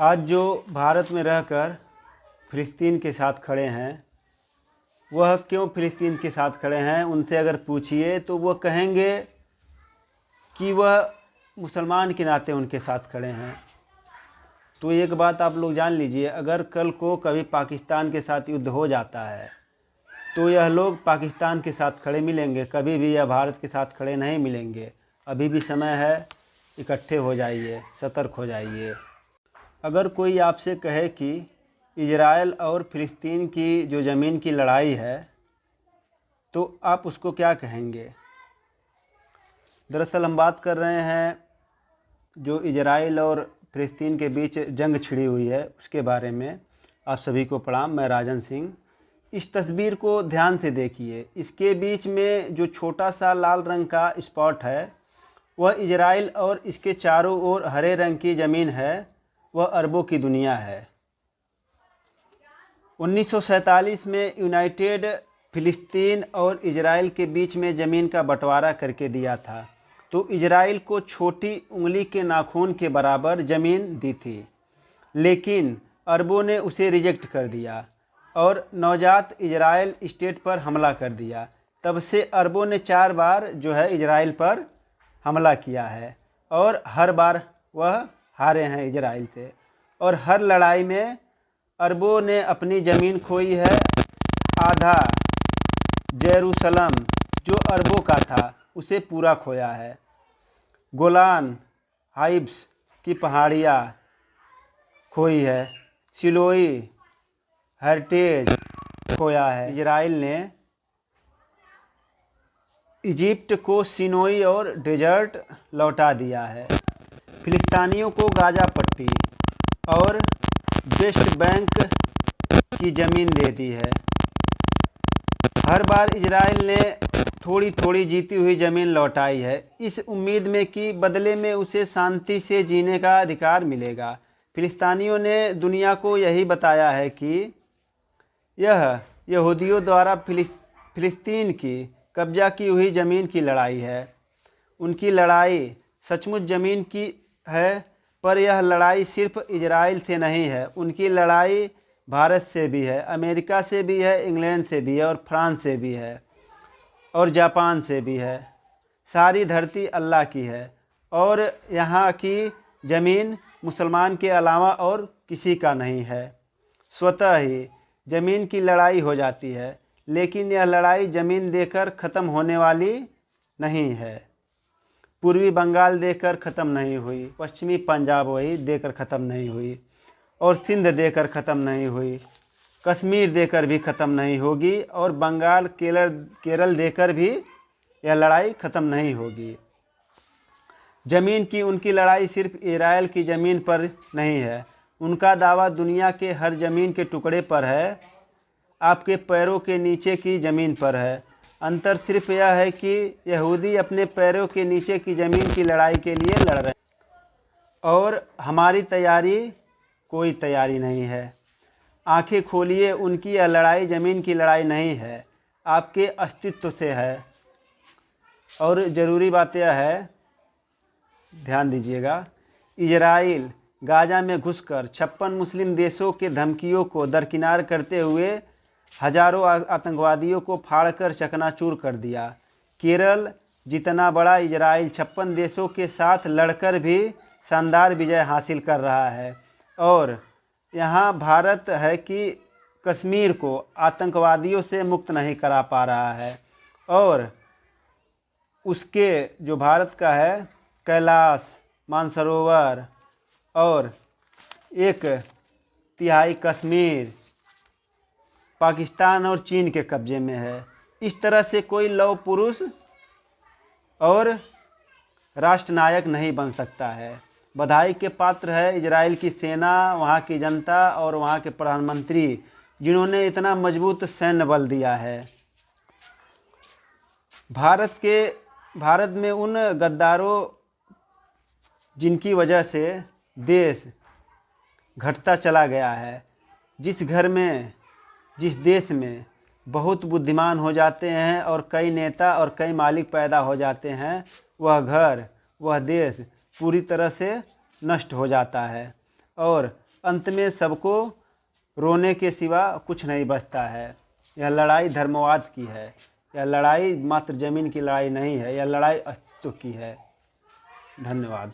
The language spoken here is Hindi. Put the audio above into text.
आज जो भारत में रहकर फ़िलिस्तीन के साथ खड़े हैं, वह क्यों फ़िलिस्तीन के साथ खड़े हैं, उनसे अगर पूछिए तो वह कहेंगे कि वह मुसलमान के नाते उनके साथ खड़े हैं। तो एक बात आप लोग जान लीजिए, अगर कल को कभी पाकिस्तान के साथ युद्ध हो जाता है तो यह लोग पाकिस्तान के साथ खड़े मिलेंगे, कभी भी यह भारत के साथ खड़े नहीं मिलेंगे। अभी भी समय है, इकट्ठे हो जाइए, सतर्क हो जाइए। अगर कोई आपसे कहे कि इजराइल और फ़िलिस्तीन की जो ज़मीन की लड़ाई है, तो आप उसको क्या कहेंगे? दरअसल हम बात कर रहे हैं जो इजराइल और फ़िलिस्तीन के बीच जंग छिड़ी हुई है उसके बारे में। आप सभी को प्रणाम, मैं राजन सिंह। इस तस्वीर को ध्यान से देखिए। इसके बीच में जो छोटा सा लाल रंग का स्पॉट है वह इजराइल और इसके चारों ओर हरे रंग की ज़मीन है, वह अरबों की दुनिया है। 1947 में यूनाइटेड फ़िलिस्तीन और इजराइल के बीच में ज़मीन का बंटवारा करके दिया था। तो इजराइल को छोटी उंगली के नाखून के बराबर ज़मीन दी थी, लेकिन अरबों ने उसे रिजेक्ट कर दिया और नवजात इजराइल स्टेट पर हमला कर दिया। तब से अरबों ने 4 बार जो है इजराइल पर हमला किया है और हर बार वह हारे हैं इजराइल से। और हर लड़ाई में अरबों ने अपनी ज़मीन खोई है। आधा जेरूसलम जो अरबों का था उसे पूरा खोया है। गोलान हाइट्स की पहाड़ियाँ खोई है। सिलोई हेरिटेज खोया है। इजराइल ने इजिप्ट को सिनोई और डेजर्ट लौटा दिया है। फिलिस्तीनियों को गाजा पट्टी और वेस्ट बैंक की ज़मीन दे दी है। हर बार इजराइल ने थोड़ी थोड़ी जीती हुई ज़मीन लौटाई है, इस उम्मीद में कि बदले में उसे शांति से जीने का अधिकार मिलेगा। फिलिस्तीनियों ने दुनिया को यही बताया है कि यह यहूदियों द्वारा फिलिस्तीन की कब्जा की हुई ज़मीन की लड़ाई है। उनकी लड़ाई सचमुच ज़मीन की है, पर यह लड़ाई सिर्फ इजराइल से नहीं है। उनकी लड़ाई भारत से भी है, अमेरिका से भी है, इंग्लैंड से भी है और फ्रांस से भी है और जापान से भी है। सारी धरती अल्लाह की है और यहाँ की ज़मीन मुसलमान के अलावा और किसी का नहीं है। स्वतः ही ज़मीन की लड़ाई हो जाती है, लेकिन यह लड़ाई ज़मीन देकर ख़त्म होने वाली नहीं है। पूर्वी बंगाल देकर ख़त्म नहीं हुई, पश्चिमी पंजाब वही देकर ख़त्म नहीं हुई और सिंध देकर ख़त्म नहीं हुई, कश्मीर देकर भी ख़त्म नहीं होगी और बंगाल केरल देकर भी यह लड़ाई ख़त्म नहीं होगी। ज़मीन की उनकी लड़ाई सिर्फ इजराइल की ज़मीन पर नहीं है, उनका दावा दुनिया के हर ज़मीन के टुकड़े पर है, आपके पैरों के नीचे की ज़मीन पर है। अंतर सिर्फ यह है कि यहूदी अपने पैरों के नीचे की ज़मीन की लड़ाई के लिए लड़ रहे हैं और हमारी कोई तैयारी नहीं है। आंखें खोलिए, उनकी यह लड़ाई ज़मीन की लड़ाई नहीं है, आपके अस्तित्व से है। और ज़रूरी बात यह है, ध्यान दीजिएगा, इजराइल गाजा में घुसकर 56 मुस्लिम देशों के धमकियों को दरकिनार करते हुए हजारों आतंकवादियों को फाड़कर चकनाचूर कर दिया। केरल जितना बड़ा इजराइल 56 देशों के साथ लड़कर भी शानदार विजय हासिल कर रहा है। और यहाँ भारत है कि कश्मीर को आतंकवादियों से मुक्त नहीं करा पा रहा है। और उसके जो भारत का है कैलाश मानसरोवर और 1/3 कश्मीर पाकिस्तान और चीन के कब्जे में है। इस तरह से कोई लौह पुरुष और राष्ट्रनायक नहीं बन सकता है। बधाई के पात्र है इजराइल की सेना, वहाँ की जनता और वहाँ के प्रधानमंत्री, जिन्होंने इतना मजबूत सैन्य बल दिया है। भारत में उन गद्दारों जिनकी वजह से देश घटता चला गया है। जिस देश में बहुत बुद्धिमान हो जाते हैं और कई नेता और कई मालिक पैदा हो जाते हैं, वह देश पूरी तरह से नष्ट हो जाता है। और अंत में सबको रोने के सिवा कुछ नहीं बचता है। यह लड़ाई धर्मवाद की है। यह लड़ाई मात्र ज़मीन की लड़ाई नहीं है, यह लड़ाई अस्तित्व की है। धन्यवाद।